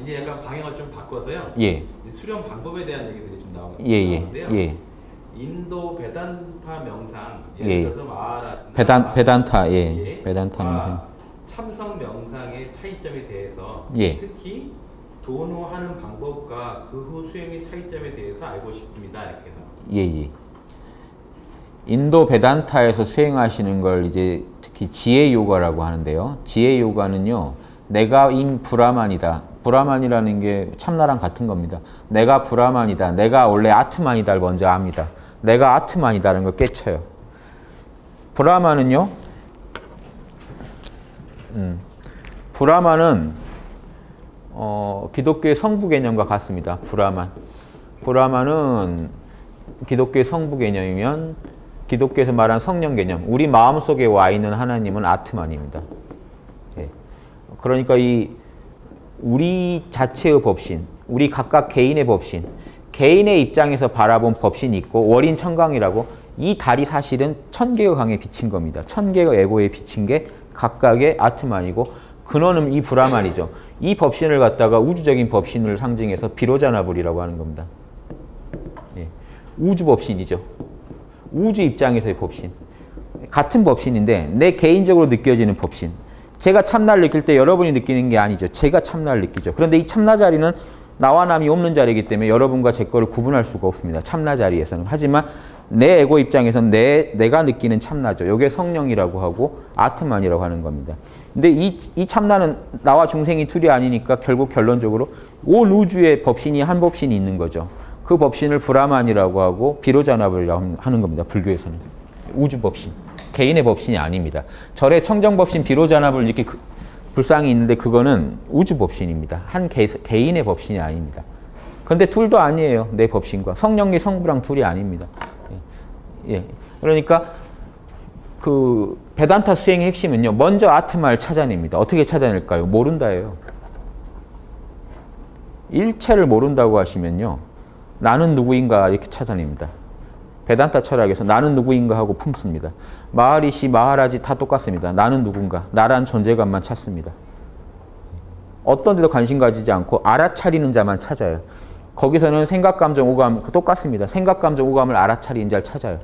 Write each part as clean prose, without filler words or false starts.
이제 약간 방향을 좀 바꿔서요. 예. 수련 방법에 대한 얘기들이 좀 예. 나오는데요. 인도 베단타 명상, 예를 예. 들어서 마하라, 베단타, 예. 베단타 명상. 참성 명상의 차이점에 대해서 예. 특히 도노하는 방법과 그 후 수행의 차이점에 대해서 알고 싶습니다. 이렇게 해서. 예. 인도 베단타에서 수행하시는 걸 이제 특히 지혜 요가라고 하는데요. 지혜 요가는요, 내가 인 브라만이다. 브라만이라는 게 참나랑 같은 겁니다. 내가 브라만이다. 내가 원래 아트만이다를 먼저 압니다. 내가 아트만이다라는 걸 깨쳐요. 브라만은요, 브라만은 기독교의 성부 개념과 같습니다. 브라만은 기독교의 성부 개념이면 기독교에서 말하는 성령 개념, 우리 마음속에 와 있는 하나님은 아트만입니다. 예. 그러니까 우리 자체의 법신, 우리 각각 개인의 법신, 개인의 입장에서 바라본 법신이 있고 월인천강이라고 이 달이 사실은 1000개의 강에 비친 겁니다. 1000개의 에고에 비친 게 각각의 아트만이고 근원은 이 브라만이죠. 이 법신을 갖다가 우주적인 법신을 상징해서 비로자나불이라고 하는 겁니다. 예. 우주 법신이죠. 우주 입장에서의 법신. 같은 법신인데 내 개인적으로 느껴지는 법신. 제가 참나를 느낄 때 여러분이 느끼는 게 아니죠. 제가 참나를 느끼죠. 그런데 이 참나 자리는 나와 남이 없는 자리이기 때문에 여러분과 제 거를 구분할 수가 없습니다. 참나 자리에서는. 하지만 내 에고 입장에서는 내가 느끼는 참나죠. 이게 성령이라고 하고 아트만이라고 하는 겁니다. 근데 이 참나는 나와 중생이 둘이 아니니까 결국 결론적으로 온 우주의 법신이 한 법신이 있는 거죠. 그 법신을 브라만이라고 하고 비로자나불이라고 하는 겁니다. 불교에서는. 우주 법신. 개인의 법신이 아닙니다. 절에 청정법신, 비로자나불 이렇게 불상이 있는데 그거는 우주 법신입니다. 한 개인의 법신이 아닙니다. 그런데 둘도 아니에요. 내 법신과. 성령의 성부랑 둘이 아닙니다. 예. 그러니까 그 베단타 수행의 핵심은요. 먼저 아트마를 찾아냅니다. 어떻게 찾아낼까요? 모른다예요. 일체를 모른다고 하시면요. 나는 누구인가 이렇게 찾아냅니다. 베단타 철학에서 나는 누구인가 하고 품습니다. 마하리시, 마하라지 다 똑같습니다. 나는 누군가, 나란 존재감만 찾습니다. 어떤 데도 관심 가지지 않고 알아차리는 자만 찾아요. 거기서는 생각, 감정, 오감 똑같습니다. 생각, 감정, 오감을 알아차리는 자를 찾아요.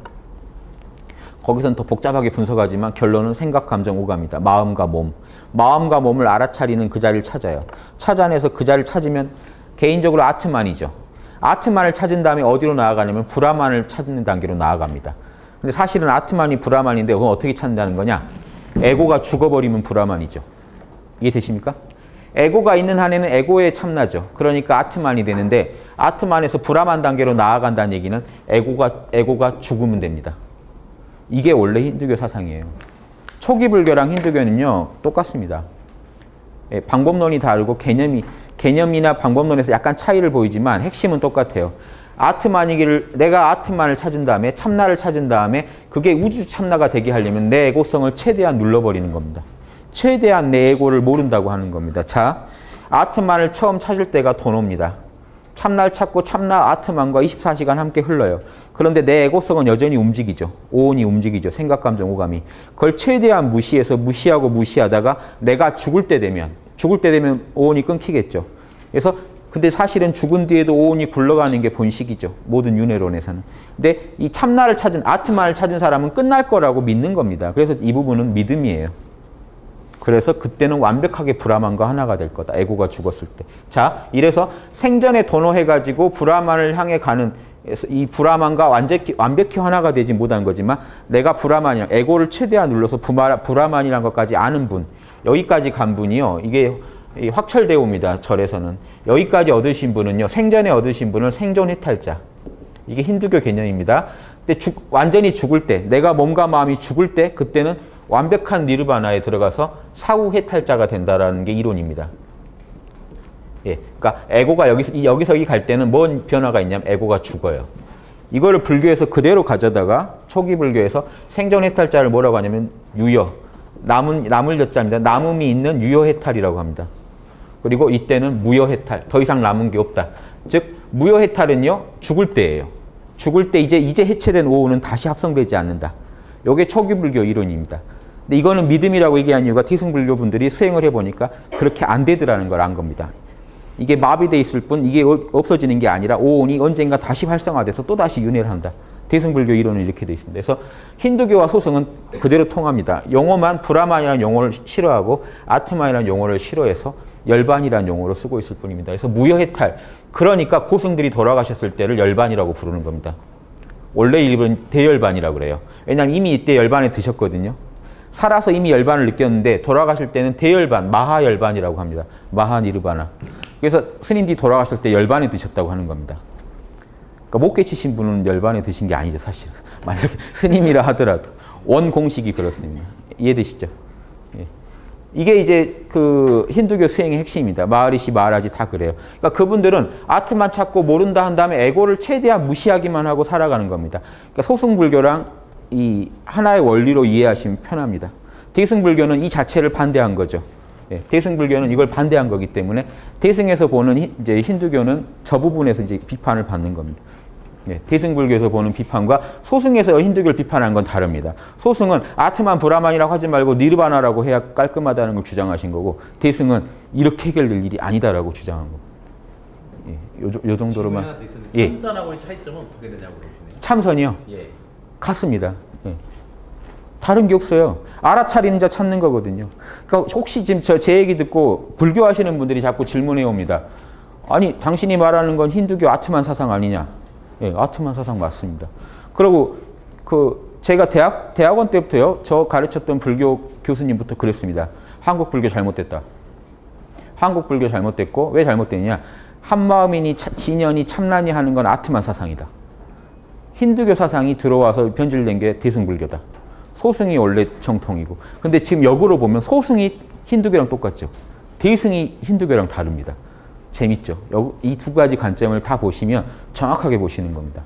거기서는 더 복잡하게 분석하지만 결론은 생각, 감정, 오감이다. 마음과 몸. 마음과 몸을 알아차리는 그 자리를 찾아요. 찾아내서 그 자리를 찾으면 개인적으로 아트만이죠. 아트만을 찾은 다음에 어디로 나아가냐면 브라만을 찾는 단계로 나아갑니다. 근데 사실은 아트만이 브라만인데 그건 어떻게 찾는다는 거냐? 에고가 죽어버리면 브라만이죠. 이해되십니까? 에고가 있는 한에는 에고의 참나죠. 그러니까 아트만이 되는데 아트만에서 브라만 단계로 나아간다는 얘기는 에고가 죽으면 됩니다. 이게 원래 힌두교 사상이에요. 초기 불교랑 힌두교는요 똑같습니다. 예, 방법론이 다르고 개념이나 방법론에서 약간 차이를 보이지만 핵심은 똑같아요. 아트만이기를 내가 아트만을 찾은 다음에 참나를 찾은 다음에 그게 우주 참나가 되게 하려면 내 에고성을 최대한 눌러버리는 겁니다. 최대한 내 에고를 모른다고 하는 겁니다. 자, 아트만을 처음 찾을 때가 도노입니다. 참나를 찾고 참나 아트만과 24시간 함께 흘러요. 그런데 내 에고성은 여전히 움직이죠. 오온이 움직이죠. 생각, 감정, 오감이. 그걸 최대한 무시해서 무시하다가 내가 죽을 때 되면 오온이 끊기겠죠. 그래서 근데 사실은 죽은 뒤에도 오온이 굴러가는 게 본식이죠. 모든 윤회론에서는. 근데 이 참나를 찾은 아트만을 찾은 사람은 끝날 거라고 믿는 겁니다. 그래서 이 부분은 믿음이에요. 그래서 그때는 완벽하게 브라만과 하나가 될 거다. 에고가 죽었을 때. 자, 이래서 생전에 도노해가지고 브라만을 향해 가는 이 브라만과 완벽히 하나가 되지 못한 거지만 내가 브라만이랑 에고를 최대한 눌러서 브라만이란 것까지 아는 분, 여기까지 간 분이요. 이게 확철대오입니다. 절에서는. 여기까지 얻으신 분은요. 생전에 얻으신 분을 생존해탈자. 이게 힌두교 개념입니다. 근데 완전히 죽을 때, 내가 몸과 마음이 죽을 때 그때는 완벽한 니르바나에 들어가서 사후 해탈자가 된다라는 게 이론입니다. 예, 그러니까 에고가 여기서 갈 때는 뭔 변화가 있냐면 에고가 죽어요. 이거를 불교에서 그대로 가져다가 초기 불교에서 생존 해탈자를 뭐라고 하냐면 유여, 남을 여자입니다. 남음이 있는 유여 해탈이라고 합니다. 그리고 이때는 무여 해탈, 더 이상 남은 게 없다. 즉 무여 해탈은요 죽을 때예요. 죽을 때 이제 해체된 오온은 다시 합성되지 않는다. 이게 초기 불교 이론입니다. 근데 이거는 믿음이라고 얘기한 이유가 티승불교 분들이 수행을 해보니까 그렇게 안 되더라는 걸 안 겁니다. 이게 마비돼 있을 뿐 이게 없어지는 게 아니라 오온이 언젠가 다시 활성화돼서 또다시 윤회를 한다. 대승불교 이론은 이렇게 돼 있습니다. 그래서 힌두교와 소승은 그대로 통합니다. 용어만 브라만이라는 용어를 싫어하고 아트만이라는 용어를 싫어해서 열반이라는 용어로 쓰고 있을 뿐입니다. 그래서 무여해탈, 그러니까 고승들이 돌아가셨을 때를 열반이라고 부르는 겁니다. 원래 일본은 대열반이라고 그래요. 왜냐하면 이미 이때 열반에 드셨거든요. 살아서 이미 열반을 느꼈는데 돌아가실 때는 대열반, 마하열반이라고 합니다. 마하니르바나. 그래서 스님들이 돌아가실 때 열반에 드셨다고 하는 겁니다. 그러니까 못 깨치신 분은 열반에 드신 게 아니죠, 사실. 만약에 스님이라 하더라도 원 공식이 그렇습니다. 이해되시죠? 예. 이게 이제 그 힌두교 수행의 핵심입니다. 마하리시, 마하라지 다 그래요. 그러니까 그분들은 아트만 찾고 모른다 한 다음에 에고를 최대한 무시하기만 하고 살아가는 겁니다. 그러니까 소승불교랑 이 하나의 원리로 이해하시면 편합니다. 대승불교는 이 자체를 반대한 거죠. 예, 대승불교는 이걸 반대한 거기 때문에 대승에서 보는 이제 힌두교는 저 부분에서 이제 비판을 받는 겁니다. 예, 대승불교에서 보는 비판과 소승에서 힌두교를 비판한 건 다릅니다. 소승은 아트만 브라만이라고 하지 말고 니르바나라고 해야 깔끔하다는 걸 주장하신 거고, 대승은 이렇게 해결될 일이 아니다라고 주장한 겁니다. 예, 요 정도로만. 예. 참선하고의 차이점은 어떻게 되냐고 그러시네요. 참선이요? 예. 같습니다. 예. 다른 게 없어요. 알아차리는 자 찾는 거거든요. 그러니까 혹시 지금 제 얘기 듣고 불교하시는 분들이 자꾸 질문해 옵니다. 아니, 당신이 말하는 건 힌두교 아트만 사상 아니냐? 예, 아트만 사상 맞습니다. 그리고 제가 대학원 때부터요, 저 가르쳤던 불교 교수님부터 그랬습니다. 한국 불교 잘못됐다. 한국 불교 잘못됐고, 왜 잘못됐냐? 한마음이니 진연이 참나니 하는 건 아트만 사상이다. 힌두교 사상이 들어와서 변질된 게 대승불교다. 소승이 원래 정통이고. 근데 지금 역으로 보면 소승이 힌두교랑 똑같죠. 대승이 힌두교랑 다릅니다. 재밌죠? 이 두 가지 관점을 다 보시면 정확하게 보시는 겁니다.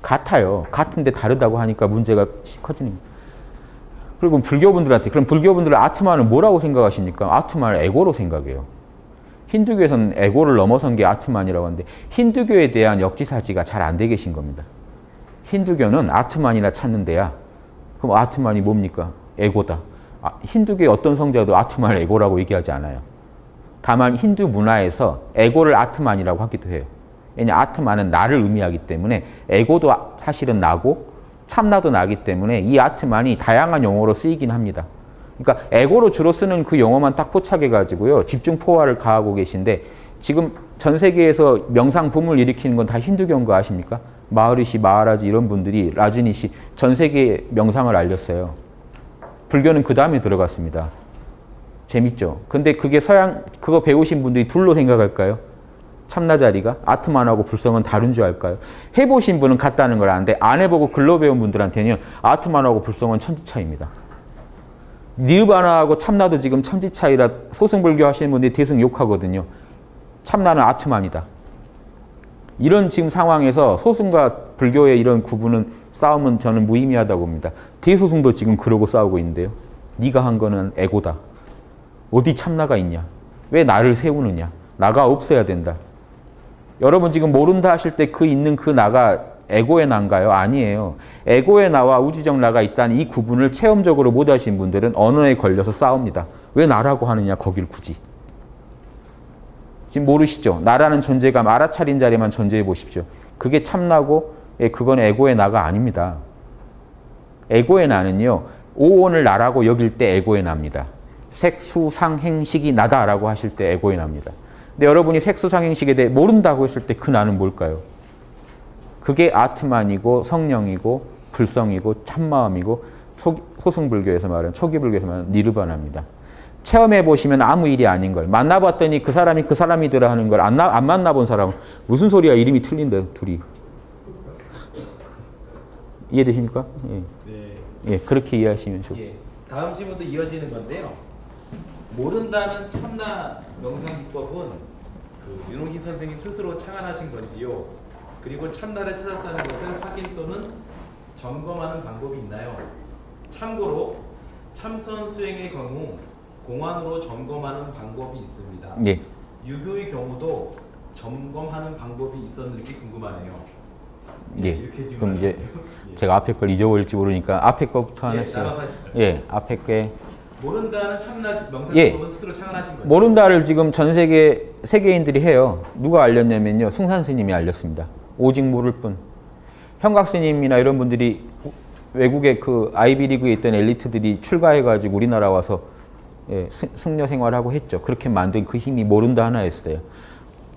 같아요. 같은데 다르다고 하니까 문제가 커지는 거예요. 그리고 불교분들한테, 그럼 불교분들은 아트만을 뭐라고 생각하십니까? 아트만을 에고로 생각해요. 힌두교에서는 에고를 넘어선 게 아트만이라고 하는데 힌두교에 대한 역지사지가 잘 안 돼 계신 겁니다. 힌두교는 아트만이나 찾는 데야. 그럼 아트만이 뭡니까? 에고다. 힌두교의 어떤 성자도 아트만을 에고라고 얘기하지 않아요. 다만 힌두 문화에서 에고를 아트만이라고 하기도 해요. 왜냐, 아트만은 나를 의미하기 때문에 에고도 사실은 나고 참나도 나기 때문에 이 아트만이 다양한 용어로 쓰이긴 합니다. 그러니까 에고로 주로 쓰는 그 용어만 딱 포착해가지고요, 집중 포화를 가하고 계신데, 지금 전 세계에서 명상 붐을 일으키는 건 다 힌두교인 거 아십니까? 마하리시, 마하라지 이런 분들이, 라주니시, 전 세계에 명상을 알렸어요. 불교는 그 다음에 들어갔습니다. 재밌죠? 근데 그게 그거 배우신 분들이 둘로 생각할까요? 참나자리가? 아트만하고 불성은 다른 줄 알까요? 해보신 분은 같다는 걸 아는데, 안 해보고 글로 배운 분들한테는 아트만하고 불성은 천지차이입니다. 니르바나하고 참나도 지금 천지차이라 소승불교 하시는 분들이 대승 욕하거든요. 참나는 아트만이다. 이런 지금 상황에서 소승과 불교의 이런 구분은, 싸움은 저는 무의미하다고 봅니다. 대소승도 지금 그러고 싸우고 있는데요. 네가 한 거는 에고다. 어디 참나가 있냐? 왜 나를 세우느냐? 나가 없어야 된다. 여러분 지금 모른다 하실 때 그 있는 그 나가 에고의 나인가요? 아니에요. 에고의 나와 우주적 나가 있다는 이 구분을 체험적으로 못 하신 분들은 언어에 걸려서 싸웁니다. 왜 나라고 하느냐, 거길 굳이. 지금 모르시죠? 나라는 존재감 알아차린 자리만 존재해 보십시오. 그게 참나고, 그건 에고의 나가 아닙니다. 에고의 나는요, 오온을 나라고 여길 때 에고의 나입니다. 색수상행식이 나다라고 하실 때 에고의 나입니다. 근데 여러분이 색수상행식에 대해 모른다고 했을 때 그 나는 뭘까요? 그게 아트만이고 성령이고 불성이고 참마음이고 소승불교에서 말하는, 초기불교에서 말하는 니르바나입니다. 체험해 보시면 아무 일이 아닌 걸, 만나봤더니 그 사람이 그 사람이더라 하는 걸 안 만나본 사람은 무슨 소리야, 이름이 틀린다 둘이. 이해되십니까? 예. 네. 예, 그렇게 이해하시면 좋겠습니다. 예. 다음 질문도 이어지는 건데요. 모른다는 참나 명상 기법은 윤홍희 선생님 스스로 창안하신 건지요? 그리고 참나를 찾았다는 것을 확인 또는 점검하는 방법이 있나요? 참고로 참선 수행의 경우 공안으로 점검하는 방법이 있습니다. 예. 유교의 경우도 점검하는 방법이 있었는지 궁금하네요. 예. 이렇게 그럼 이제 예. 제가 앞에 걸 잊어버릴지 모르니까 앞에 거부터 하나씩. 예, 앞에 게. 모른다는 참나 명상 예. 기법은 스스로 창안하신 거죠? 모른다를 지금 전 세계 세계인들이 해요. 누가 알렸냐면요. 숭산 스님이 알렸습니다. 오직 모를 뿐. 현각 스님이나 이런 분들이 외국의 그 아이비리그에 있던 엘리트들이 출가해가지고 우리나라 와서 예, 승려 생활하고 했죠. 그렇게 만든 그 힘이 모른다 하나였어요.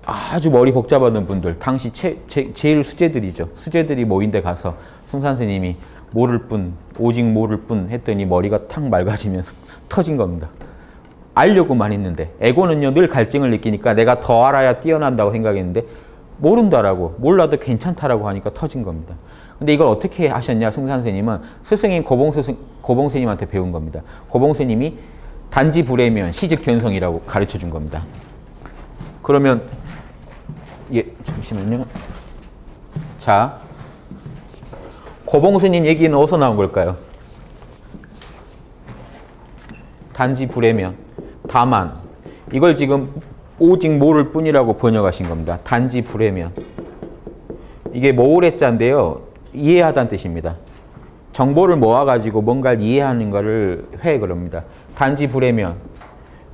아주 머리 복잡하던 분들, 당시 제일 수재들이죠. 수재들이 모인 데 가서 숭산 스님이 모를 뿐, 오직 모를 뿐 했더니 머리가 탁 맑아지면서 터진 겁니다. 알려고만 했는데 에고는요 늘 갈증을 느끼니까 내가 더 알아야 뛰어난다고 생각했는데 모른다라고 몰라도 괜찮다라고 하니까 터진 겁니다. 근데 이걸 어떻게 하셨냐 숭산 스님은 스승인 고봉 스님한테 배운 겁니다. 고봉 스님이 단지 불해면 시즉 견성이라고 가르쳐 준 겁니다. 그러면 예 잠시만요. 자 고봉 스님 얘기는 어디서 나온 걸까요? 단지 불해면 다만 이걸 지금 오직 모를 뿐이라고 번역하신 겁니다. 단지 불해면 이게 모래자인데요. 이해하다는 뜻입니다. 정보를 모아가지고 뭔가를 이해하는 것을 회 그럽니다. 단지 불해면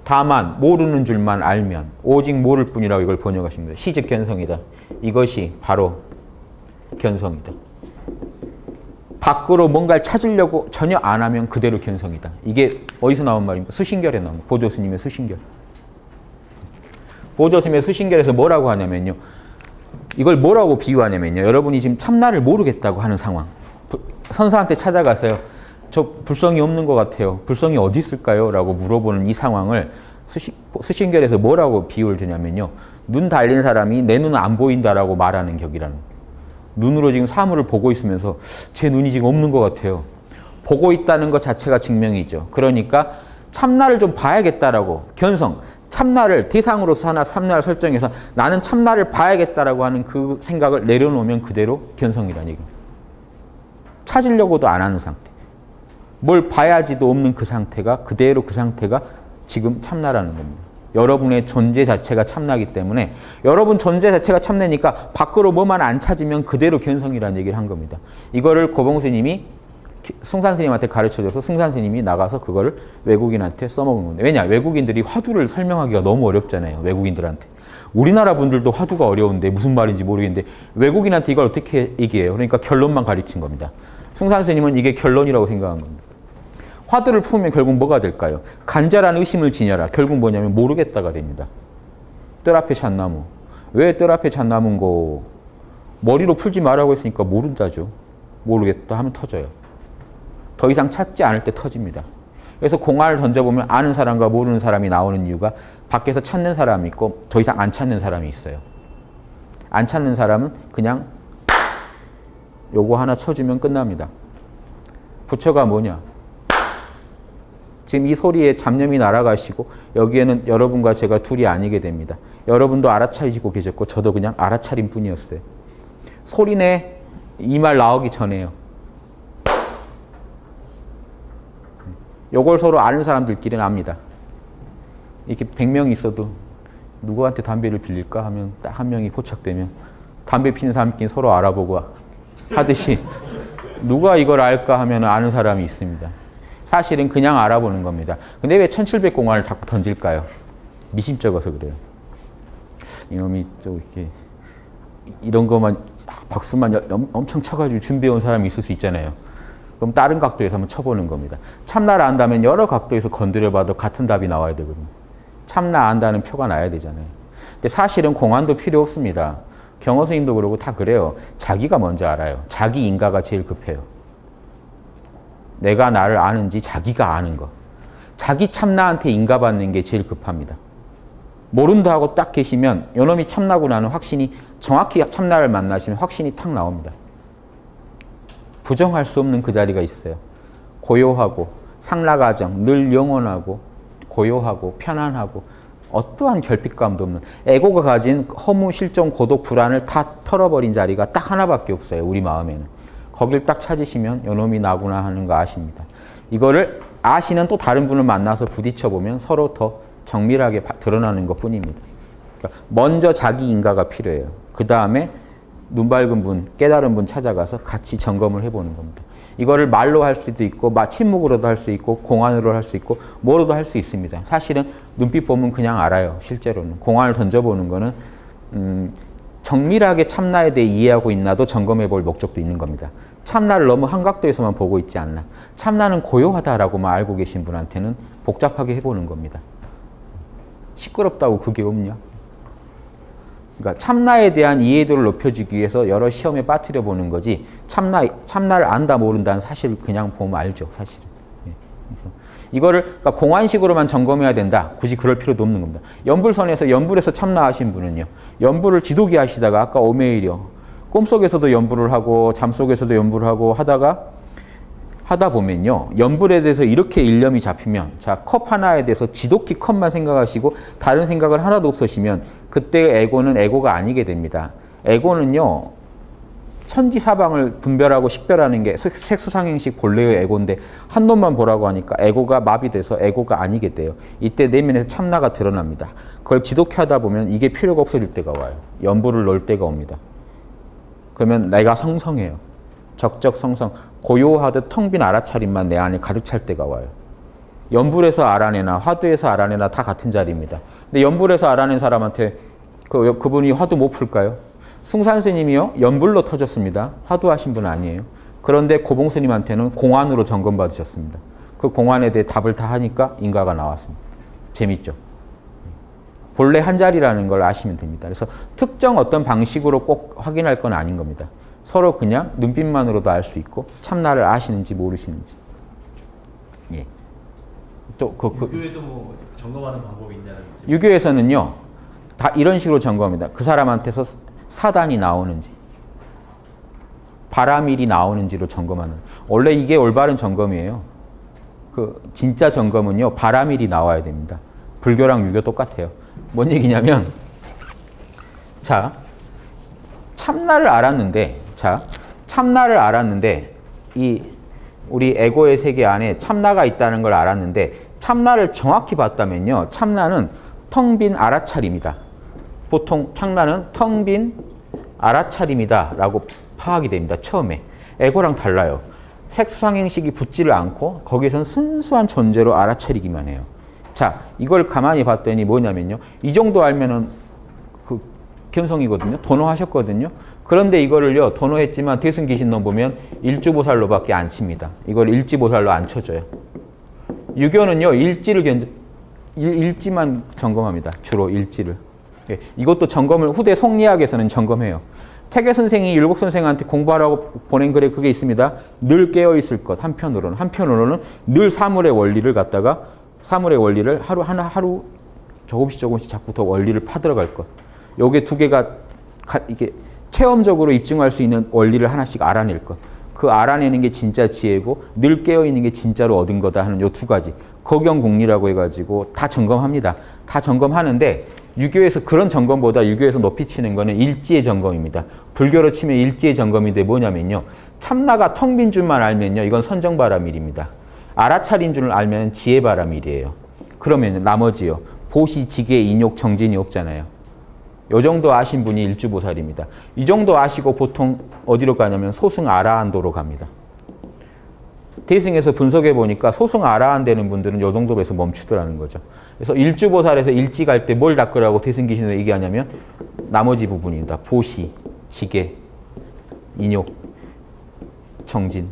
다만 모르는 줄만 알면 오직 모를 뿐이라고 이걸 번역하신 겁니다. 시즉 견성이다. 이것이 바로 견성이다. 밖으로 뭔가를 찾으려고 전혀 안 하면 그대로 견성이다. 이게 어디서 나온 말입니까? 수신결에 나옵니다. 보조스님의 수신결. 보조스님의 수신결에서 뭐라고 하냐면요. 이걸 뭐라고 비유하냐면요. 여러분이 지금 참나를 모르겠다고 하는 상황. 선사한테 찾아가서요. 저 불성이 없는 것 같아요. 불성이 어디 있을까요? 라고 물어보는 이 상황을 수신결에서 뭐라고 비유를 드냐면요. 눈 달린 사람이 내 눈은 안 보인다라고 말하는 격이라는 거예요. 눈으로 지금 사물을 보고 있으면서 제 눈이 지금 없는 것 같아요. 보고 있다는 것 자체가 증명이죠. 그러니까 참나를 좀 봐야겠다라고 견성, 참나를 대상으로서 하나 참나를 설정해서 나는 참나를 봐야겠다라고 하는 그 생각을 내려놓으면 그대로 견성이라는 얘기입니다. 찾으려고도 안 하는 상태. 뭘 봐야지도 없는 그 상태가 그대로 그 상태가 지금 참나라는 겁니다. 여러분의 존재 자체가 참나기 때문에 여러분 존재 자체가 참나니까 밖으로 뭐만 안 찾으면 그대로 견성이라는 얘기를 한 겁니다. 이거를 고봉 스님이 숭산 스님한테 가르쳐줘서 숭산 스님이 나가서 그거를 외국인한테 써먹은 겁니다. 왜냐? 외국인들이 화두를 설명하기가 너무 어렵잖아요. 외국인들한테. 우리나라 분들도 화두가 어려운데 무슨 말인지 모르겠는데 외국인한테 이걸 어떻게 얘기해요? 그러니까 결론만 가르친 겁니다. 숭산 스님은 이게 결론이라고 생각한 겁니다. 화두를 품으면 결국 뭐가 될까요? 간절한 의심을 지녀라. 결국 뭐냐면 모르겠다가 됩니다. 뜰 앞에 잣나무. 왜 뜰 앞에 잣나무인고? 머리로 풀지 말라고 했으니까 모른다죠. 모르겠다 하면 터져요. 더 이상 찾지 않을 때 터집니다. 그래서 공알을 던져보면 아는 사람과 모르는 사람이 나오는 이유가 밖에서 찾는 사람이 있고 더 이상 안 찾는 사람이 있어요. 안 찾는 사람은 그냥 요거 하나 쳐주면 끝납니다. 부처가 뭐냐? 지금 이 소리에 잡념이 날아가시고 여기에는 여러분과 제가 둘이 아니게 됩니다. 여러분도 알아차리시고 계셨고 저도 그냥 알아차린 뿐이었어요. 소리내 이 말 나오기 전에요. 요걸 서로 아는 사람들끼리는 압니다. 이렇게 100명이 있어도 누구한테 담배를 빌릴까 하면 딱 한 명이 포착되면 담배 피는 사람끼리 서로 알아보고 하듯이 누가 이걸 알까 하면 아는 사람이 있습니다. 사실은 그냥 알아보는 겁니다. 근데 왜 1700공안을 자꾸 던질까요? 미심쩍어서 그래요. 이놈이 좀 이렇게 이런 것만 박수만 엄청 쳐가지고 준비해온 사람이 있을 수 있잖아요. 그럼 다른 각도에서 한번 쳐보는 겁니다. 참나를 안다면 여러 각도에서 건드려봐도 같은 답이 나와야 되거든요. 참나 안다는 표가 나야 되잖아요. 근데 사실은 공안도 필요 없습니다. 경호 스님도 그러고 다 그래요. 자기가 먼저 알아요. 자기 인가가 제일 급해요. 내가 나를 아는지 자기가 아는 거. 자기 참나한테 인가받는 게 제일 급합니다. 모른다 하고 딱 계시면 요놈이 참나구나는 확신이 정확히 참나를 만나시면 확신이 탁 나옵니다. 부정할 수 없는 그 자리가 있어요. 고요하고 상라가정 늘 영원하고 고요하고 편안하고 어떠한 결핍감도 없는 에고가 가진 허무, 실종, 고독, 불안을 다 털어버린 자리가 딱 하나밖에 없어요. 우리 마음에는. 거길 딱 찾으시면 요놈이 나구나 하는 거 아십니다. 이거를 아시는 또 다른 분을 만나서 부딪혀보면 서로 더 정밀하게 드러나는 것 뿐입니다. 그러니까 먼저 자기 인가가 필요해요. 그 다음에 눈 밝은 분, 깨달은 분 찾아가서 같이 점검을 해보는 겁니다. 이거를 말로 할 수도 있고 침묵으로도 할 수 있고 공안으로 할 수 있고 뭐로도 할 수 있습니다. 사실은 눈빛 보면 그냥 알아요. 실제로는. 공안을 던져보는 거는 정밀하게 참나에 대해 이해하고 있나도 점검해 볼 목적도 있는 겁니다. 참나를 너무 한각도에서만 보고 있지 않나. 참나는 고요하다라고만 알고 계신 분한테는 복잡하게 해보는 겁니다. 시끄럽다고 그게 없냐? 그러니까 참나에 대한 이해도를 높여주기 위해서 여러 시험에 빠뜨려 보는 거지 참나를 안다 모른다는 사실 그냥 보면 알죠. 사실은. 이거를 그러니까 공안식으로만 점검해야 된다. 굳이 그럴 필요도 없는 겁니다. 연불선에서 연불에서 참나하신 분은요. 연불을 지도기 하시다가 아까 오메이려 꿈속에서도 연불을 하고 잠속에서도 연불을 하고 하다 보면요. 연불에 대해서 이렇게 일념이 잡히면 자, 컵 하나에 대해서 지독히 컵만 생각하시고 다른 생각을 하나도 없으시면 그때 에고는 에고가 아니게 됩니다. 에고는요. 천지사방을 분별하고 식별하는 게 색수상행식 본래의 에고인데 한 놈만 보라고 하니까 에고가 마비돼서 에고가 아니게 돼요. 이때 내면에서 참나가 드러납니다. 그걸 지독히 하다 보면 이게 필요가 없어질 때가 와요. 연불을 넣을 때가 옵니다. 그러면 내가 성성해요. 적적성성, 고요하듯 텅 빈 알아차림만 내 안에 가득 찰 때가 와요. 연불에서 알아내나 화두에서 알아내나 다 같은 자리입니다. 근데 연불에서 알아낸 사람한테 그분이 화두 못 풀까요? 숭산 스님이요. 연불로 터졌습니다. 화두하신 분 아니에요. 그런데 고봉 스님한테는 공안으로 점검받으셨습니다. 그 공안에 대해 답을 다 하니까 인가가 나왔습니다. 재밌죠? 본래 한 자리라는 걸 아시면 됩니다. 그래서 특정 어떤 방식으로 꼭 확인할 건 아닌 겁니다. 서로 그냥 눈빛만으로도 알 수 있고 참나를 아시는지 모르시는지. 예. 또 유교에도 뭐 점검하는 방법이 있냐는 거지. 유교에서는요. 다 이런 식으로 점검합니다. 그 사람한테서 사단이 나오는지 바라밀이 나오는지로 점검하는. 원래 이게 올바른 점검이에요. 그 진짜 점검은요. 바라밀이 나와야 됩니다. 불교랑 유교 똑같아요. 뭔 얘기냐면 자 참나를 알았는데 이 우리 에고의 세계 안에 참나가 있다는 걸 알았는데 참나를 정확히 봤다면요. 참나는 텅 빈 알아차림이다. 보통 참나는 텅 빈 알아차림이다 라고 파악이 됩니다. 처음에. 에고랑 달라요. 색수상행식이 붙지를 않고 거기에서는 순수한 존재로 알아차리기만 해요. 자, 이걸 가만히 봤더니 뭐냐면요. 이 정도 알면은 그 견성이거든요. 도노하셨거든요. 그런데 이거를요. 도노했지만 대승기신론 보면 일주보살로밖에 안 칩니다. 이걸 일지보살로 안 쳐줘요. 유교는요. 일지만 점검합니다. 주로 일지를. 예, 이것도 점검을 후대 송리학에서는 점검해요. 태계 선생이 율곡 선생한테 공부하라고 보낸 글에 그게 있습니다. 늘 깨어있을 것. 한편으로는 늘 사물의 원리를 갖다가 사물의 원리를 하루 조금씩 자꾸 더 원리를 파들어갈 것. 요게 두 개가 이게 체험적으로 입증할 수 있는 원리를 하나씩 알아낼 것. 그 알아내는 게 진짜 지혜고 늘 깨어있는 게 진짜로 얻은 거다 하는 요 두 가지. 거경공리라고 해가지고 다 점검합니다. 다 점검하는데 유교에서 그런 점검보다 유교에서 높이 치는 거는 일지의 점검입니다. 불교로 치면 일지의 점검인데 뭐냐면요. 참나가 텅 빈 줄만 알면요. 이건 선정바라밀입니다. 알아차린 줄 알면 지혜바라밀이에요. 그러면 나머지요. 보시, 지계, 인욕, 정진이 없잖아요. 요 정도 아신 분이 일주보살입니다. 이 정도 아시고 보통 어디로 가냐면 소승 아라한도로 갑니다. 대승에서 분석해 보니까 소승 아라한 되는 분들은 요 정도에서 멈추더라는 거죠. 그래서 일주보살에서 일지 갈 때 뭘 닦으라고 대승기신을 얘기하냐면 나머지 부분입니다. 보시, 지계, 인욕, 정진.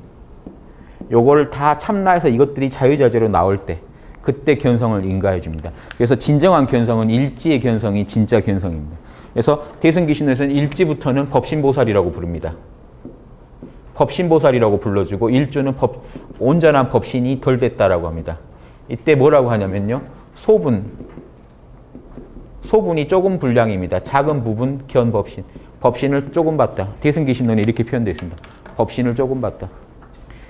요거를 다 참나해서 이것들이 자유자재로 나올 때 그때 견성을 인가해 줍니다. 그래서 진정한 견성은 일지의 견성이 진짜 견성입니다. 그래서 대승기신에서는 일지부터는 법신보살이라고 부릅니다. 법신보살이라고 불러주고 일주는 온전한 법신이 덜 됐다라고 합니다. 이때 뭐라고 하냐면요. 소분이 조금 분량입니다. 작은 부분 견법신. 법신을 조금 봤다. 대승기신론에 이렇게 표현되어 있습니다. 법신을 조금 봤다.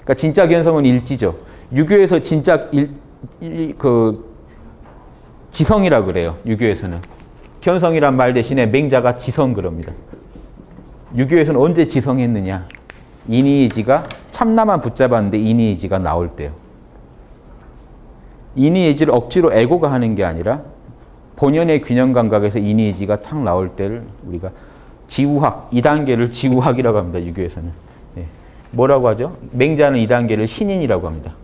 그러니까 진짜 견성은 일지죠. 유교에서 진짜 지성이라 그래요. 유교에서는. 견성이란 말 대신에 맹자가 지성 그럽니다. 유교에서는 언제 지성했느냐. 인의의지가 참나만 붙잡았는데 인의의지가 나올 때요. 인의의지를 억지로 에고가 하는 게 아니라 본연의 균형 감각에서 인의의지가 탁 나올 때를 우리가 지우학, 이 단계를 지우학이라고 합니다. 유교에서는. 예. 뭐라고 하죠? 맹자는 이 단계를 신인이라고 합니다.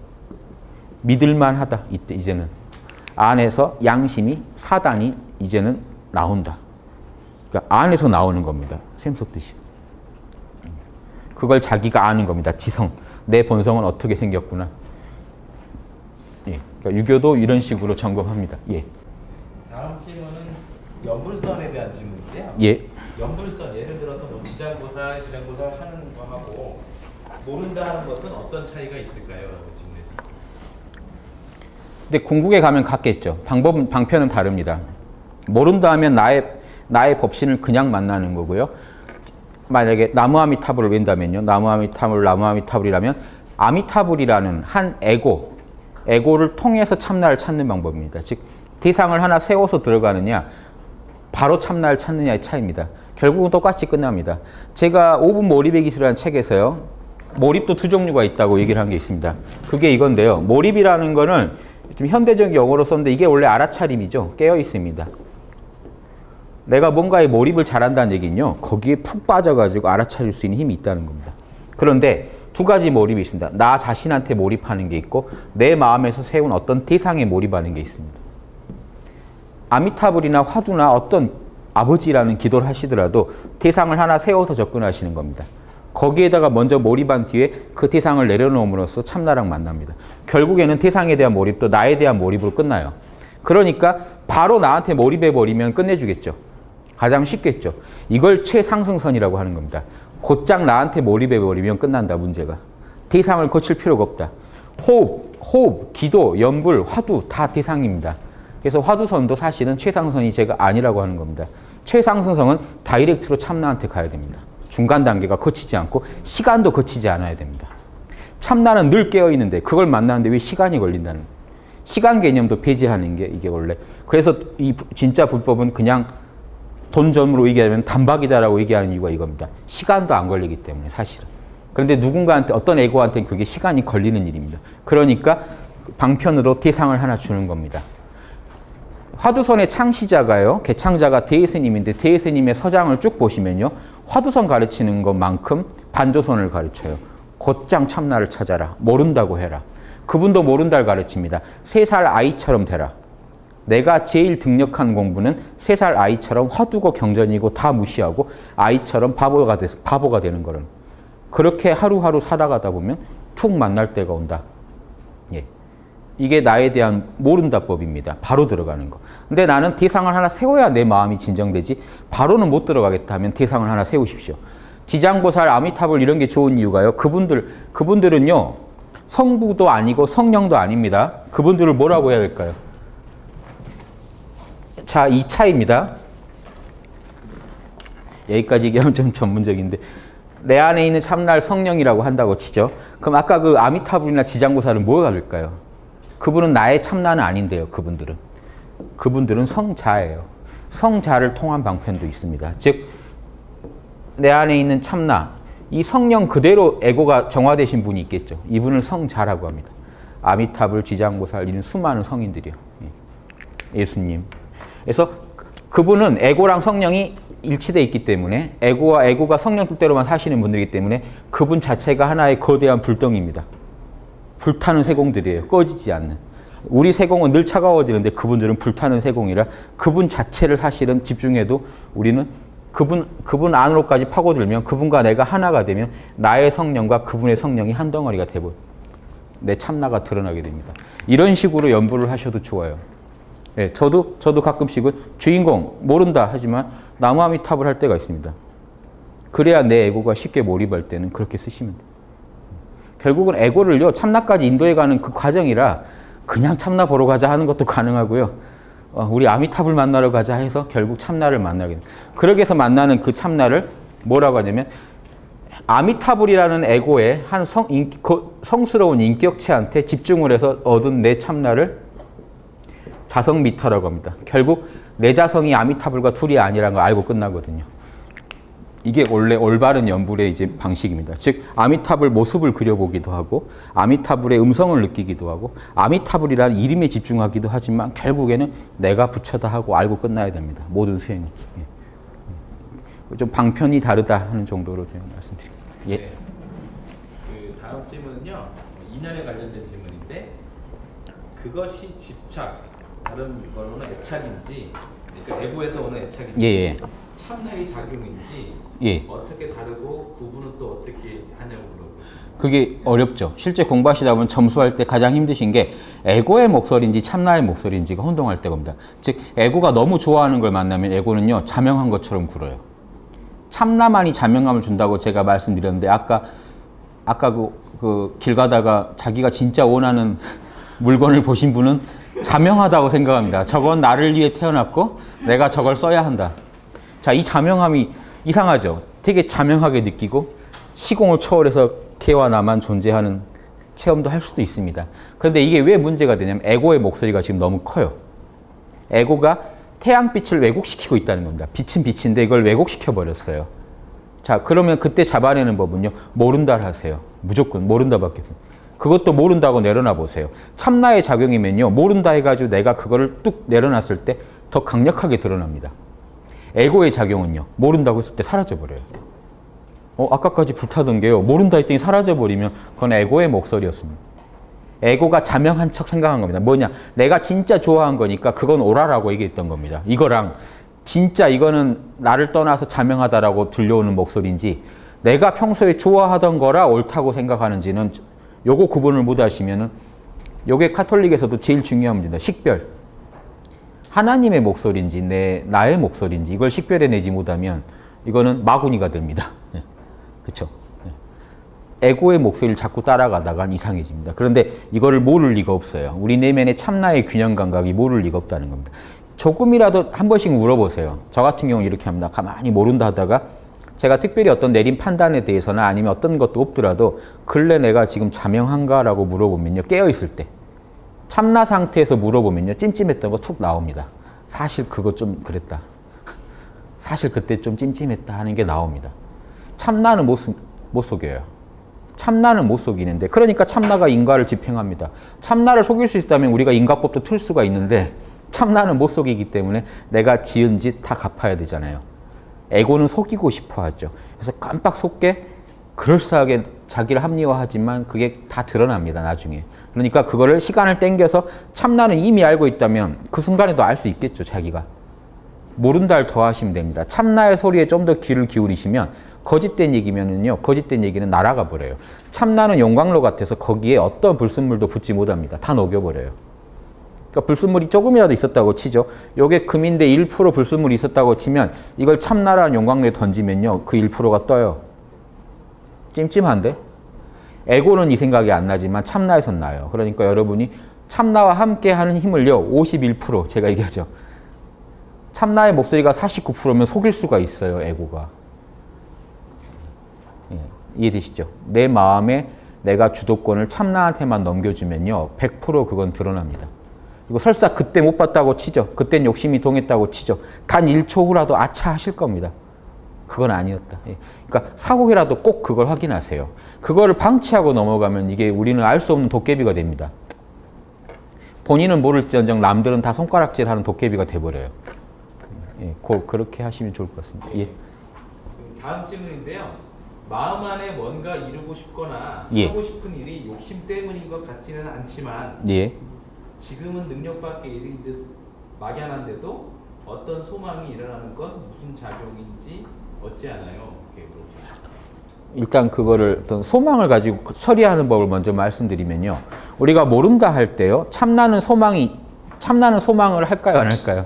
믿을만하다. 이때 이제는 안에서 양심이 사단이 이제는 나온다. 그러니까 안에서 나오는 겁니다. 샘솟듯이. 그걸 자기가 아는 겁니다. 지성. 내 본성은 어떻게 생겼구나. 예. 그러니까 유교도 이런 식으로 점검합니다. 예. 다음 질문은 연불선에 대한 질문인데요. 예. 연불선 예를 들어서 뭐 지장보살 하는 거하고 모른다 하는 것은 어떤 차이가 있을까요? 근데 궁극에 가면 같겠죠. 방편은 다릅니다. 모른다 하면 나의 법신을 그냥 만나는 거고요. 만약에 나무아미타불을 웬다면요. 나무아미타불이라면 아미타불이라는 한 에고를 통해서 참나를 찾는 방법입니다. 즉 대상을 하나 세워서 들어가느냐 바로 참나를 찾느냐의 차이입니다. 결국은 똑같이 끝납니다. 제가 5분 몰입의 기술이라는 책에서요. 몰입도 두 종류가 있다고 얘기를 한 게 있습니다. 그게 이건데요. 몰입이라는 거는 좀 현대적 용어로 썼는데 이게 원래 알아차림이죠. 깨어 있습니다. 내가 뭔가에 몰입을 잘한다는 얘기는요. 거기에 푹 빠져가지고 알아차릴 수 있는 힘이 있다는 겁니다. 그런데 두 가지 몰입이 있습니다. 나 자신한테 몰입하는 게 있고 내 마음에서 세운 어떤 대상에 몰입하는 게 있습니다. 아미타불이나 화두나 어떤 아버지라는 기도를 하시더라도 대상을 하나 세워서 접근하시는 겁니다. 거기에다가 먼저 몰입한 뒤에 그 대상을 내려놓음으로써 참나랑 만납니다. 결국에는 대상에 대한 몰입도 나에 대한 몰입으로 끝나요. 그러니까 바로 나한테 몰입해버리면 끝내주겠죠. 가장 쉽겠죠. 이걸 최상승선이라고 하는 겁니다. 곧장 나한테 몰입해버리면 끝난다, 문제가. 대상을 거칠 필요가 없다. 호흡, 기도, 연불, 화두 다 대상입니다. 그래서 화두선도 사실은 최상승선이 제가 아니라고 하는 겁니다. 최상승선은 다이렉트로 참나한테 가야 됩니다. 중간 단계가 거치지 않고 시간도 거치지 않아야 됩니다. 참나는 늘 깨어있는데 그걸 만나는데 왜 시간이 걸린다는 거예요. 시간 개념도 배제하는 게 이게 원래. 그래서 이 진짜 불법은 그냥 돈점으로 얘기하면 단박이다라고 얘기하는 이유가 이겁니다. 시간도 안 걸리기 때문에 사실은. 그런데 누군가한테 어떤 에고한테는 그게 시간이 걸리는 일입니다. 그러니까 방편으로 대상을 하나 주는 겁니다. 화두선의 창시자가요. 개창자가 대예스님인데 대예스님의 서장을 쭉 보시면요. 화두선 가르치는 것만큼 반조선을 가르쳐요. 곧장 참나를 찾아라. 모른다고 해라. 그분도 모른다를 가르칩니다. 3살 아이처럼 되라. 내가 제일 등력한 공부는 3살 아이처럼 화두고 경전이고 다 무시하고 아이처럼 바보가 되는 거는. 그렇게 하루하루 살아가다 보면 툭 만날 때가 온다. 예. 이게 나에 대한 모른다법입니다. 바로 들어가는 거. 근데 나는 대상을 하나 세워야 내 마음이 진정되지 바로는 못 들어가겠다 하면 대상을 하나 세우십시오. 지장보살, 아미타불 이런 게 좋은 이유가요. 그분들은요. 성부도 아니고 성령도 아닙니다. 그분들을 뭐라고 해야 될까요? 자, 이 차이입니다. 여기까지 얘기하면 좀 전문적인데 내 안에 있는 참나를 성령이라고 한다고 치죠. 그럼 아까 그 아미타불이나 지장보살은 뭐가 다를까요? 그분은 나의 참나는 아닌데요. 그분들은 성자예요. 성자를 통한 방편도 있습니다. 즉 내 안에 있는 참나, 이 성령 그대로 에고가 정화되신 분이 있겠죠. 이분을 성자라고 합니다. 아미타불, 지장보살 이런 수많은 성인들이요. 예수님. 그래서 그분은 에고랑 성령이 일치되어 있기 때문에 에고가 성령 뜻대로만 사시는 분들이기 때문에 그분 자체가 하나의 거대한 불덩이입니다. 불타는 세공들이에요. 꺼지지 않는. 우리 세공은 늘 차가워지는데 그분들은 불타는 세공이라 그분 자체를 사실은 집중해도 우리는 그분 안으로까지 파고들면 그분과 내가 하나가 되면 나의 성령과 그분의 성령이 한 덩어리가 되고 내 참나가 드러나게 됩니다. 이런 식으로 연부를 하셔도 좋아요. 예, 저도 가끔씩은 주인공 모른다 하지만 나무아미탑을 할 때가 있습니다. 그래야 내 에고가 쉽게 몰입할 때는 그렇게 쓰시면 돼요. 결국은 에고를요 참나까지 인도해가는 그 과정이라 그냥 참나 보러 가자 하는 것도 가능하고요. 우리 아미타불 만나러 가자 해서 결국 참나를 만나게 됩니다. 그러기 위해서 만나는 그 참나를 뭐라고 하냐면 아미타불이라는 에고의 한 성스러운 인격체한테 집중을 해서 얻은 내 참나를 자성미타라고 합니다. 결국 내 자성이 아미타불과 둘이 아니라는 걸 알고 끝나거든요. 이게 원래 올바른 연불의 이제 방식입니다. 즉 아미타불 모습을 그려보기도 하고 아미타불의 음성을 느끼기도 하고 아미타불이라는 이름에 집중하기도 하지만 결국에는 내가 부처다 하고 알고 끝나야 됩니다. 모든 수행이. 좀 방편이 다르다 하는 정도로 제가 말씀드립니다. 예. 다음 질문은요. 인연에 관련된 질문인데 그것이 집착, 다른 걸로는 애착인지, 그러니까 애고에서 오는 애착인지, 예. 참나의 작용인지 예. 어떻게 다르고 구분은 또 어떻게 하냐고 물어보고. 그게 어렵죠. 실제 공부하시다 보면 점수할 때 가장 힘드신 게 에고의 목소리인지 참나의 목소리인지가 혼동할 때가 옵니다. 즉 에고가 너무 좋아하는 걸 만나면 에고는요 자명한 것처럼 굴어요. 참나만이 자명함을 준다고 제가 말씀드렸는데 아까 그 길 가다가 자기가 진짜 원하는 물건을 보신 분은 자명하다고 생각합니다. 저건 나를 위해 태어났고 내가 저걸 써야 한다. 자, 이 자명함이 이상하죠. 되게 자명하게 느끼고 시공을 초월해서 걔와 나만 존재하는 체험도 할 수도 있습니다. 그런데 이게 왜 문제가 되냐면 에고의 목소리가 지금 너무 커요. 에고가 태양빛을 왜곡시키고 있다는 겁니다. 빛은 빛인데 이걸 왜곡시켜 버렸어요. 자, 그러면 그때 잡아내는 법은요. 모른다를 하세요. 무조건 모른다밖에 없어요. 그것도 모른다고 내려놔 보세요. 참나의 작용이면요. 모른다 해가지고 내가 그거를 뚝 내려놨을 때 더 강력하게 드러납니다. 에고의 작용은요. 모른다고 했을 때 사라져버려요. 아까까지 불타던 게요. 모른다 했더니 사라져버리면 그건 에고의 목소리였습니다. 에고가 자명한 척 생각한 겁니다. 뭐냐? 내가 진짜 좋아한 거니까 그건 오라라고 얘기했던 겁니다. 이거랑 진짜 이거는 나를 떠나서 자명하다라고 들려오는 목소리인지 내가 평소에 좋아하던 거라 옳다고 생각하는지는 요거 구분을 못 하시면은 요게 카톨릭에서도 제일 중요한 문제입니다. 식별. 하나님의 목소리인지 나의 목소리인지 이걸 식별해내지 못하면 이거는 마구니가 됩니다. 그렇죠? 에고의 목소리를 자꾸 따라가다가 이상해집니다. 그런데 이거를 모를 리가 없어요. 우리 내면의 참나의 균형 감각이 모를 리가 없다는 겁니다. 조금이라도 한 번씩 물어보세요. 저 같은 경우는 이렇게 합니다. 가만히 모른다 하다가 제가 특별히 어떤 내린 판단에 대해서나 아니면 어떤 것도 없더라도 근래 내가 지금 자명한가라고 물어보면요. 깨어있을 때. 참나 상태에서 물어보면요. 찜찜했던 거 툭 나옵니다. 사실 그거 좀 그랬다. 사실 그때 좀 찜찜했다 하는 게 나옵니다. 참나는 못 속여요. 참나는 못 속이는데 그러니까 참나가 인과를 집행합니다. 참나를 속일 수 있다면 우리가 인과법도 틀 수가 있는데 참나는 못 속이기 때문에 내가 지은 짓 다 갚아야 되잖아요. 에고는 속이고 싶어 하죠. 그래서 깜빡 속게 그럴싸하게 자기를 합리화하지만 그게 다 드러납니다. 나중에. 그러니까 그거를 시간을 땡겨서 참나는 이미 알고 있다면 그 순간에도 알 수 있겠죠. 자기가. 모른다를 더하시면 됩니다. 참나의 소리에 좀 더 귀를 기울이시면 거짓된 얘기면은요. 거짓된 얘기는 날아가 버려요. 참나는 용광로 같아서 거기에 어떤 불순물도 붙지 못합니다. 다 녹여버려요. 그러니까 불순물이 조금이라도 있었다고 치죠. 요게 금인데 1% 불순물이 있었다고 치면 이걸 참나라는 용광로에 던지면요. 그 1%가 떠요. 찜찜한데? 에고는 이 생각이 안 나지만 참나에선 나요. 그러니까 여러분이 참나와 함께 하는 힘을요. 51% 제가 얘기하죠. 참나의 목소리가 49%면 속일 수가 있어요. 에고가. 예, 이해되시죠? 내 마음에 내가 주도권을 참나한테만 넘겨주면요. 100% 그건 드러납니다. 이거 설사 그때 못 봤다고 치죠. 그땐 욕심이 동했다고 치죠. 단 1초 후라도 아차 하실 겁니다. 그건 아니었다. 예. 그러니까 사후에라도 꼭 그걸 확인하세요. 그거를 방치하고 넘어가면 이게 우리는 알 수 없는 도깨비가 됩니다. 본인은 모를지언정 남들은 다 손가락질하는 도깨비가 돼버려요. 예, 그렇게 하시면 좋을 것 같습니다. 예. 다음 질문인데요. 마음 안에 뭔가 이루고 싶거나 예. 하고 싶은 일이 욕심 때문인 것 같지는 않지만 예. 지금은 능력 밖의 일인 듯 막연한데도 어떤 소망이 일어나는 건 무슨 작용인지 어찌하나요? 이렇게 물어보셨습니다. 일단 그거를 어떤 소망을 가지고 처리하는 법을 먼저 말씀드리면요. 우리가 모른다 할 때요. 참나는 소망을 할까요? 안 할까요?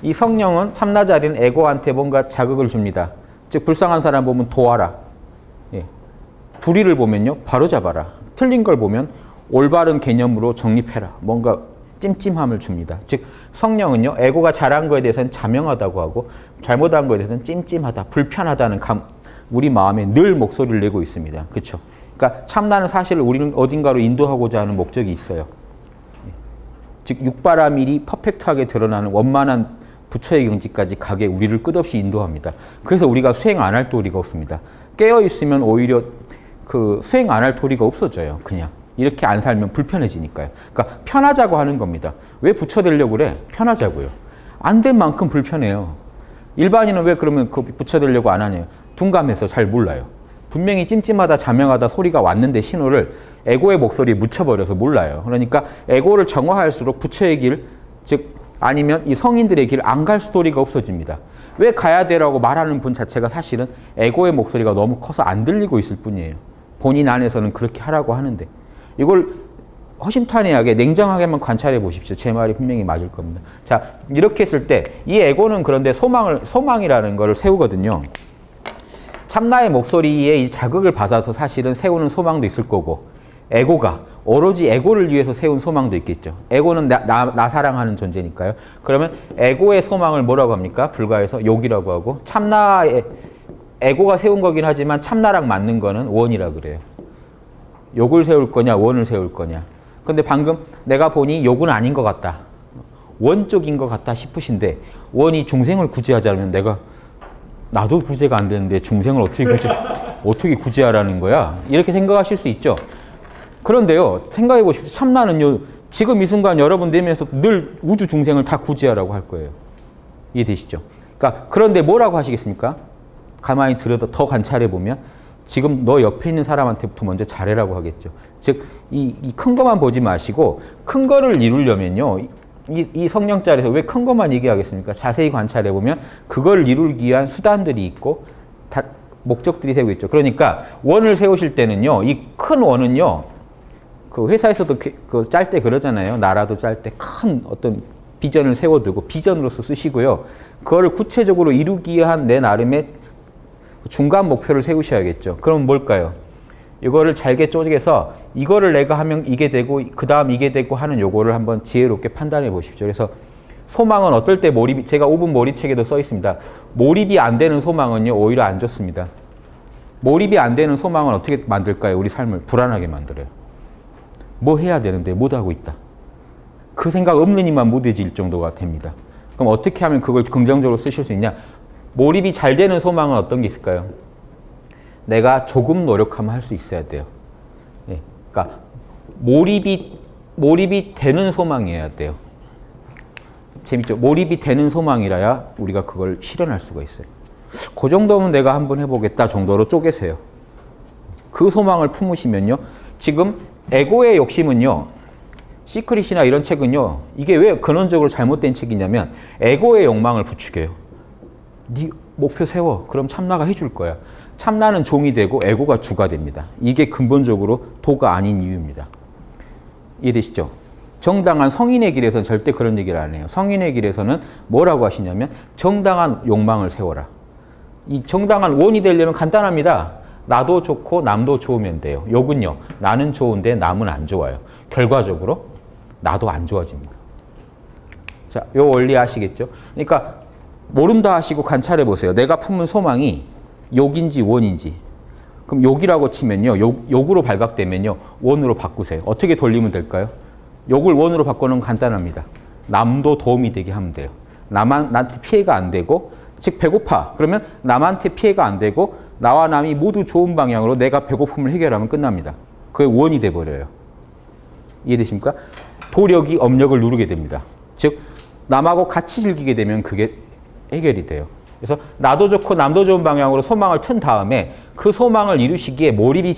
이 성령은 참나 자리는 에고한테 뭔가 자극을 줍니다. 즉 불쌍한 사람 보면 도와라. 예. 불의를 보면요. 바로잡아라. 틀린 걸 보면 올바른 개념으로 정립해라. 뭔가 찜찜함을 줍니다. 즉 성령은요. 에고가 잘한 거에 대해서는 자명하다고 하고 잘못한 거에 대해서는 찜찜하다, 불편하다는 우리 마음에 늘 목소리를 내고 있습니다. 그렇죠? 그러니까 참나는 사실 우리는 어딘가로 인도하고자 하는 목적이 있어요. 즉 육바라밀이 퍼펙트하게 드러나는 원만한 부처의 경지까지 가게 우리를 끝없이 인도합니다. 그래서 우리가 수행 안 할 도리가 없습니다. 깨어있으면 오히려 그 수행 안 할 도리가 없어져요. 그냥. 이렇게 안 살면 불편해지니까요. 그러니까 편하자고 하는 겁니다. 왜 부처 되려고 그래? 편하자고요. 안 된 만큼 불편해요. 일반인은 왜 그러면 그 부처 되려고 안 하냐요? 둔감해서 잘 몰라요. 분명히 찜찜하다 자명하다 소리가 왔는데 신호를 에고의 목소리에 묻혀버려서 몰라요. 그러니까 에고를 정화할수록 부처의 길, 즉 아니면 이 성인들의 길 안 갈 스토리가 없어집니다. 왜 가야 되라고 말하는 분 자체가 사실은 에고의 목소리가 너무 커서 안 들리고 있을 뿐이에요. 본인 안에서는 그렇게 하라고 하는데 이걸 허심탄회하게 냉정하게만 관찰해 보십시오. 제 말이 분명히 맞을 겁니다. 자, 이렇게 했을 때 이 에고는 그런데 소망이라는 거를 세우거든요. 참나의 목소리에 이 자극을 받아서 사실은 세우는 소망도 있을 거고 에고가 오로지 에고를 위해서 세운 소망도 있겠죠. 에고는 나 사랑하는 존재니까요. 그러면 에고의 소망을 뭐라고 합니까? 불가에서 욕이라고 하고 참나의 에고가 세운 거긴 하지만 참나랑 맞는 거는 원이라 그래요. 욕을 세울 거냐 원을 세울 거냐. 근데 방금 내가 보니 욕은 아닌 것 같다. 원 쪽인 것 같다 싶으신데 원이 중생을 구제하자면 나도 구제가 안 되는데 중생을 어떻게 구제하라는 거야? 이렇게 생각하실 수 있죠. 그런데요. 생각해 보십시오. 참나는요. 지금 이 순간 여러분 내면에서 늘 우주 중생을 다 구제하라고 할 거예요. 이해되시죠? 그러니까 그런데 뭐라고 하시겠습니까? 가만히 더 관찰해 보면 지금 너 옆에 있는 사람한테부터 먼저 잘해라고 하겠죠. 즉 이 큰 거만 보지 마시고 큰 거를 이루려면요. 이 성령자리에서 왜 큰 것만 얘기하겠습니까? 자세히 관찰해 보면 그걸 이루기 위한 수단들이 있고 목적들이 세우고 있죠. 그러니까 원을 세우실 때는요. 이 큰 원은요. 그 회사에서도 그 짤 때 그러잖아요. 나라도 짤 때 큰 어떤 비전을 세워두고 비전으로서 쓰시고요. 그거를 구체적으로 이루기 위한 내 나름의 중간 목표를 세우셔야겠죠. 그럼 뭘까요? 이거를 잘게 쪼개서 이거를 내가 하면 이게 되고 그 다음 이게 되고 하는 요거를 한번 지혜롭게 판단해 보십시오. 그래서 소망은 어떨 때 제가 5분 몰입책에도 써 있습니다. 몰입이 안 되는 소망은요. 오히려 안 좋습니다. 몰입이 안 되는 소망은 어떻게 만들까요? 우리 삶을 불안하게 만들어요. 뭐 해야 되는데 못하고 있다. 그 생각 없는 이만 무뎌질 정도가 됩니다. 그럼 어떻게 하면 그걸 긍정적으로 쓰실 수 있냐? 몰입이 잘 되는 소망은 어떤 게 있을까요? 내가 조금 노력하면 할 수 있어야 돼요. 예, 그러니까 몰입이 되는 소망이어야 돼요. 재밌죠? 몰입이 되는 소망이라야 우리가 그걸 실현할 수가 있어요. 그 정도면 내가 한번 해보겠다 정도로 쪼개세요. 그 소망을 품으시면요. 지금 에고의 욕심은요. 시크릿이나 이런 책은요. 이게 왜 근원적으로 잘못된 책이냐면 에고의 욕망을 부추겨요. 네 목표 세워. 그럼 참나가 해줄 거야. 참나는 종이 되고 에고가 주가 됩니다. 이게 근본적으로 도가 아닌 이유입니다. 이해되시죠? 정당한 성인의 길에서는 절대 그런 얘기를 안 해요. 성인의 길에서는 뭐라고 하시냐면 정당한 욕망을 세워라. 이 정당한 원이 되려면 간단합니다. 나도 좋고 남도 좋으면 돼요. 욕은요. 나는 좋은데 남은 안 좋아요. 결과적으로 나도 안 좋아집니다. 자, 요 원리 아시겠죠? 그러니까 모른다 하시고 관찰해 보세요. 내가 품은 소망이 욕인지 원인지. 그럼 욕이라고 치면요. 욕으로 발각되면요. 원으로 바꾸세요. 어떻게 돌리면 될까요? 욕을 원으로 바꾸는 건 간단합니다. 남도 도움이 되게 하면 돼요. 나한테 피해가 안 되고 즉 배고파. 그러면 남한테 피해가 안 되고 나와 남이 모두 좋은 방향으로 내가 배고픔을 해결하면 끝납니다. 그게 원이 돼버려요. 이해되십니까? 도력이 업력을 누르게 됩니다. 즉 남하고 같이 즐기게 되면 그게 해결이 돼요. 그래서 나도 좋고 남도 좋은 방향으로 소망을 튼 다음에 그 소망을 이루시기에 몰입이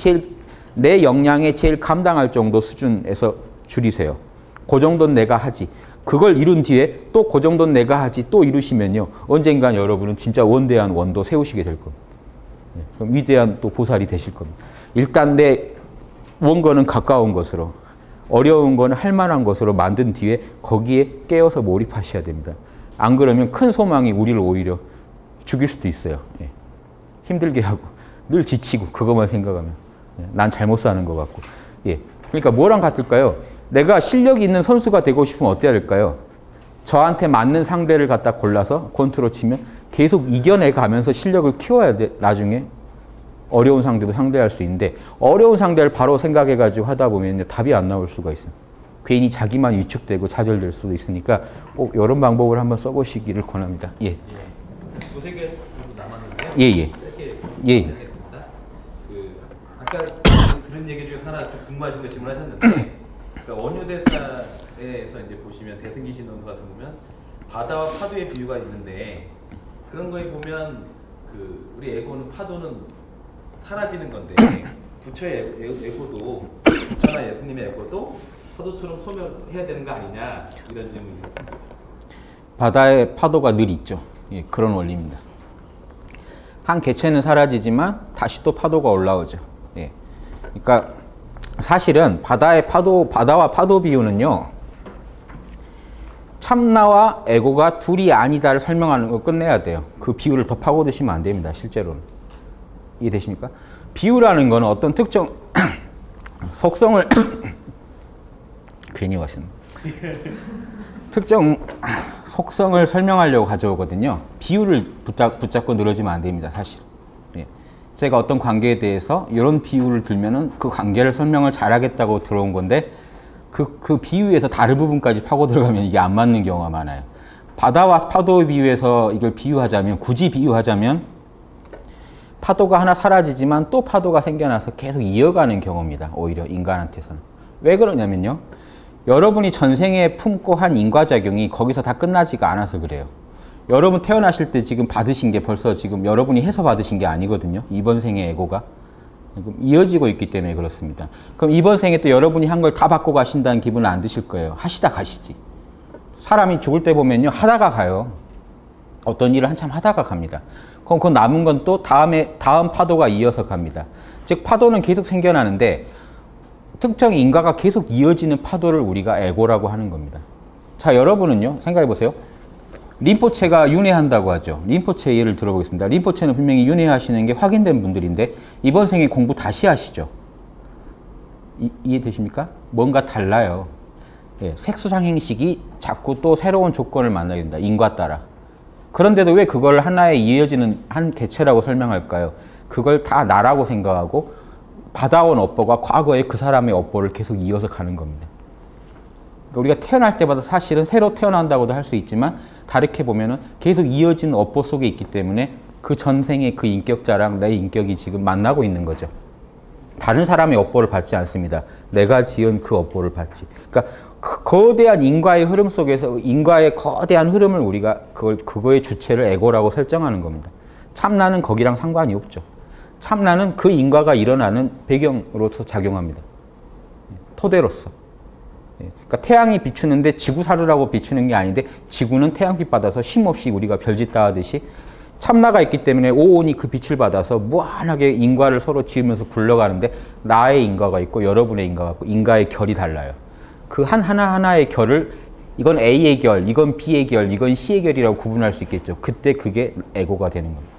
내 역량에 제일 감당할 정도 수준에서 줄이세요. 그 정도는 내가 하지. 그걸 이룬 뒤에 또 그 정도는 내가 하지 또 이루시면요. 언젠간 여러분은 진짜 원대한 원도 세우시게 될 겁니다. 그럼 위대한 또 보살이 되실 겁니다. 일단 내 원거는 가까운 것으로 어려운 거는 할 만한 것으로 만든 뒤에 거기에 깨어서 몰입하셔야 됩니다. 안 그러면 큰 소망이 우리를 오히려 죽일 수도 있어요. 예. 힘들게 하고 늘 지치고 그것만 생각하면 난 잘못 사는 것 같고. 예. 그러니까 뭐랑 같을까요? 내가 실력이 있는 선수가 되고 싶으면 어때야 될까요? 저한테 맞는 상대를 갖다 골라서 권투로 치면 계속 이겨내 가면서 실력을 키워야 돼. 나중에 어려운 상대도 상대할 수 있는데 어려운 상대를 바로 생각해가지고 하다 보면 답이 안 나올 수가 있어요. 괜히 자기만 위축되고 좌절될 수도 있으니까 꼭 이런 방법을 한번 써보시기를 권합니다. 예. 두세 개 남았는데요. 예예. 예. 하겠습니다. 아까 그런 얘기 중에 하나 좀 궁금하신 거 질문하셨는데, 그러니까 원효대사에서 이제 보시면 대승기 신원수 같은 거 보면 바다와 파도의 비유가 있는데 그런 거에 보면 우리 에고는 파도는 사라지는 건데 부처의 에고도 부처나 예수님의 에고도 파도처럼 소멸해야 되는 거 아니냐 이런 질문이 있습니다. 바다의 파도가 늘 있죠. 예, 그런 원리입니다. 한 개체는 사라지지만 다시 또 파도가 올라오죠. 예. 그러니까 사실은 바다와 파도 비유는요. 참나와 에고가 둘이 아니다를 설명하는 거 끝내야 돼요. 그 비유를 더 파고드시면 안 됩니다. 실제로는. 이해되십니까? 비유라는 거는 어떤 특정 속성을 괜히 하셨네. 특정 속성을 설명하려고 가져오거든요. 비유를 붙잡고 늘어지면 안 됩니다. 사실. 예. 제가 어떤 관계에 대해서 이런 비유를 들면은 그 관계를 설명을 잘하겠다고 들어온 건데 그 비유에서 다른 부분까지 파고 들어가면 이게 안 맞는 경우가 많아요. 바다와 파도의 비유에서 이걸 비유하자면, 굳이 비유하자면 파도가 하나 사라지지만 또 파도가 생겨나서 계속 이어가는 경우입니다. 오히려 인간한테서는. 왜 그러냐면요. 여러분이 전생에 품고 한 인과작용이 거기서 다 끝나지가 않아서 그래요. 여러분 태어나실 때 지금 받으신 게 벌써 지금 여러분이 해서 받으신 게 아니거든요. 이번 생의 에고가. 이어지고 있기 때문에 그렇습니다. 그럼 이번 생에 또 여러분이 한 걸 다 받고 가신다는 기분은 안 드실 거예요. 하시다 가시지. 사람이 죽을 때 보면요. 하다가 가요. 어떤 일을 한참 하다가 갑니다. 그럼 그 남은 건 또 다음 파도가 이어서 갑니다. 즉 파도는 계속 생겨나는데 특정 인과가 계속 이어지는 파도를 우리가 에고라고 하는 겁니다. 자, 여러분은요. 생각해 보세요. 림포체가 윤회한다고 하죠. 림포체 예를 들어보겠습니다. 림포체는 분명히 윤회하시는 게 확인된 분들인데 이번 생에 공부 다시 하시죠. 이해되십니까? 뭔가 달라요. 예, 색수상 행식이 자꾸 또 새로운 조건을 만나게 된다. 인과 따라. 그런데도 왜 그걸 하나에 이어지는 한 개체라고 설명할까요? 그걸 다 나라고 생각하고 받아온 업보가 과거에 그 사람의 업보를 계속 이어서 가는 겁니다. 그러니까 우리가 태어날 때마다 사실은 새로 태어난다고도 할 수 있지만 다르게 보면은 계속 이어지는 업보 속에 있기 때문에 그 전생의 그 인격자랑 내 인격이 지금 만나고 있는 거죠. 다른 사람의 업보를 받지 않습니다. 내가 지은 그 업보를 받지. 그러니까 거대한 인과의 흐름 속에서 인과의 거대한 흐름을 우리가 그거의 주체를 에고라고 설정하는 겁니다. 참나는 거기랑 상관이 없죠. 참나는 그 인과가 일어나는 배경으로서 작용합니다. 토대로서. 그러니까 태양이 비추는데 지구 살으라고 비추는 게 아닌데 지구는 태양빛 받아서 쉼없이 우리가 별짓 다 하듯이 참나가 있기 때문에 오온이 그 빛을 받아서 무한하게 인과를 서로 지으면서 굴러가는데 나의 인과가 있고 여러분의 인과가 있고 인과의 결이 달라요. 그 하나하나의 결을 이건 A의 결, 이건 B의 결, 이건 C의 결이라고 구분할 수 있겠죠. 그때 그게 에고가 되는 겁니다.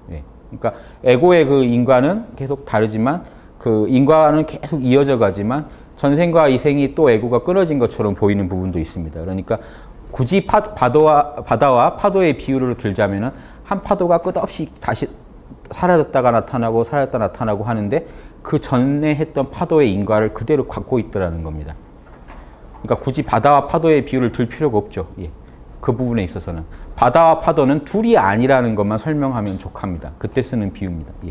네. 그러니까 에고의 그 인과는 계속 다르지만 그 인과는 계속 이어져 가지만 전생과 이생이 또 에고가 끊어진 것처럼 보이는 부분도 있습니다. 그러니까 굳이 바다와 파도의 비유를 들자면은 한 파도가 끝없이 다시 사라졌다가 나타나고 사라졌다 나타나고 하는데 그 전에 했던 파도의 인과를 그대로 갖고 있더라는 겁니다. 그러니까 굳이 바다와 파도의 비유를 들 필요가 없죠. 예. 그 부분에 있어서는 바다와 파도는 둘이 아니라는 것만 설명하면 족합니다. 그때 쓰는 비유입니다. 예.